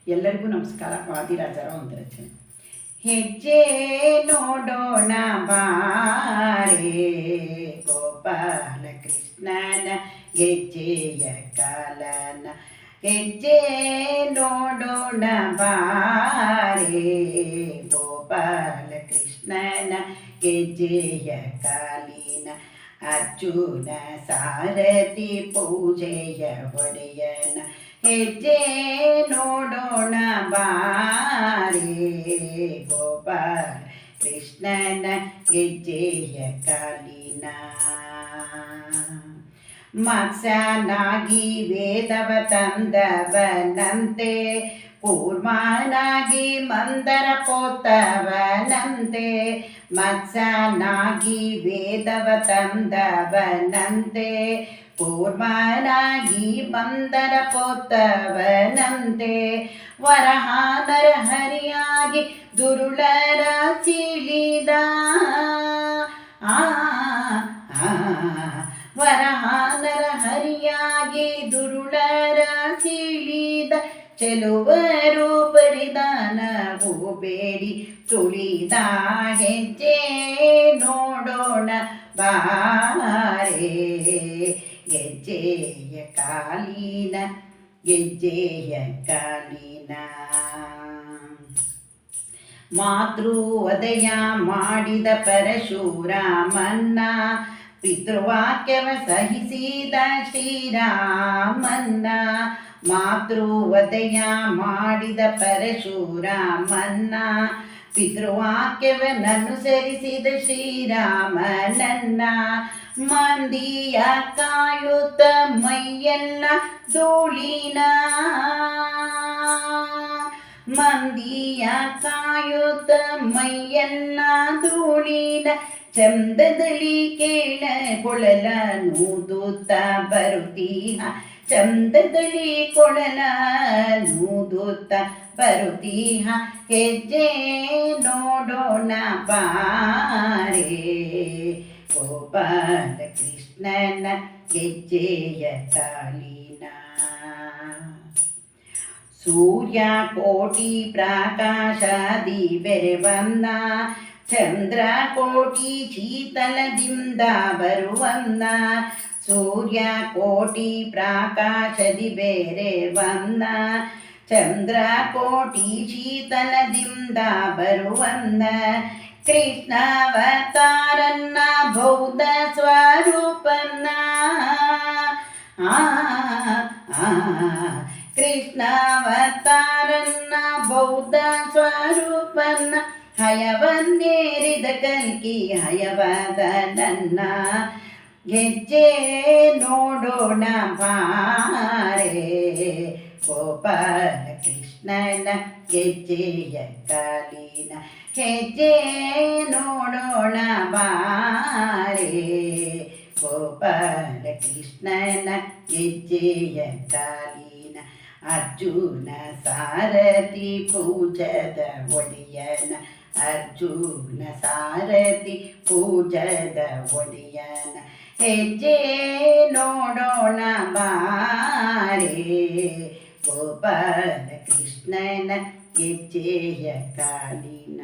ಎಲ್ಲರಿಗೂ ನಮಸ್ಕಾರ. ವಾದಿರಾಜರ ಒಂದು ರಚನೆ. ಹೆಜ್ಜೆ ನೋಡೋಣ ಬಾರೆ ಗೋಪಾಲ ಕೃಷ್ಣನ ಹೆಜ್ಜೆಯ ಕಾಲನ. ಹೆಜ್ಜೆ ನೋಡೋಣ ಬಾರೆ ಗೋಪಾಲ ಕೃಷ್ಣನ ಹೆಜ್ಜೆಯ ಕಾಲಿನ. ಅರ್ಜುನ ಸಾರಥಿ ಪೂಜೆಯ ಒಡೆಯನ. ಹೆಜ್ಜೆ ನೋಡೋಣ ಬಾರೆ ಗೋಪಾಲ ಕೃಷ್ಣನ ಹೆಜ್ಜೆಯ ಕಾಲಿನ. ಮತ್ಸ್ಯನಾಗಿ ವೇದವ ತಂದವನಂತೆ, ಕೂರ್ಮನಾಗಿ ಮಂದರ ಪೋತವನಂತೆ. ಮತ್ಸ್ಯನಾಗಿ ವೇದವ ತಂದವನಂತೆ, ಕೂರ್ಮನಾಗಿ ಮಂದರ ಪೋತವನಂತೆ. ವರಹ ನರಹರಿಯಾಗಿ ದುರುಳರ ಚೀಳಿದ. ವರಹ ನರಹರಿಯಾಗಿ ದುರುಳರ ಚೀಳಿದ. ಚೆಲುವರು ಪರಿಧಾನವು ಬೇಡಿ ತುಳಿದ. ಹೆಜ್ಜೆ ನೋಡೋಣ ಬಾರೆ ಗೆಜ್ಜೆಯ ಕಾಲಿನ. ಗೆಜ್ಜೆಯ ಕಾಲಿನ. ಮಾತೃವದಯ ಮಾಡಿದ ಪರಶುರಾಮನ್ನ, ಪಿತೃವಾಕ್ಯವ ಸಹಿಸಿದ ಶ್ರೀರಾಮನ್ನ. ಮಾತೃವದಯ ಮಾಡಿದ ಪರಶುರಾಮನ್ನ, ಪಿತೃವಾಕ್ಯವನ್ನನುಸರಿಸಿದ ಶ್ರೀರಾಮನನ್ನ. ಮಂದಿಯ ಕಾಯುತ್ತ ಮೈಯೆಲ್ಲ ಧೂಳಿನ. ಮಂದಿಯ ಕಾಯುತ್ತ ಮೈಯೆಲ್ಲ ಧೂಳಿನ. ಚಂದದಲ್ಲಿ ಕೇಳಗೊಳಲ ನೂದುತ್ತ ಬರುತ್ತೀಹ. ಚಂದದಲ್ಲಿ ಕೊಳಲ ನೂದುತ್ತ ಬರುತ್ತೀಹ. ಹೆಜ್ಜೆ ನೋಡೋಣ ಬಾರೆ ಗೋಪಾಲ ಕೃಷ್ಣನ ಹೆಜ್ಜೆಯ ಕಾಲಿನ. ಸೂರ್ಯ ಕೋಟಿ ಪ್ರಕಾಶದಿ ಬೆರೆವನ್ನ, ಚಂದ್ರ ಕೋಟಿ ಶೀತಲದಿಂದ ಬರುವನ್ನ. ಸೂರ್ಯ ಕೋಟಿ ಪ್ರಕಾಶದಿ ಬೆರೆವನ್ನ, ಚಂದ್ರ ಕೋಟಿ ಶೀತಲದಿಂದ ಬರುವನ್ನ. ಕೃಷ್ಣಾವತಾರನ್ನ ಬೌದ್ಧ ಸ್ವರೂಪನ್ನ. ಕೃಷ್ಣಾವತಾರನ್ನ ಬೌದ್ಧ ಸ್ವರೂಪನ್ನ. ಹಯವನ್ನೇರಿದ ಕಲ್ಕಿ ಹಯವಾದ ನನ್ನ. ಹೆಜ್ಜೆ ನೋಡೋಣ ಬಾರೆ ಗೋಪಾಲ ಕೃಷ್ಣನ ಹೆಜ್ಜೆಯ ಕಾಲಿನ. ಹೆಜ್ಜೆ ನೋಡೋಣ ಬಾರೆ ಗೋಪಾಲ ಕೃಷ್ಣನ ಹೆಜ್ಜೆಯ ಕಾಲಿನ. ಅರ್ಜುನ ಸಾರಥಿ ಪೂಜದ ಒಡೆಯನ. ಅರ್ಜುನ ಸಾರಥಿ ಪೂಜದ ಒಡೆಯನ. ಹೆಜ್ಜೆ ನೋಡೋಣ ಬಾರೆ ಗೋಪಾಲ ಕೃಷ್ಣನ ಹೆಜ್ಜೆಯ ಕಾಲಿನ.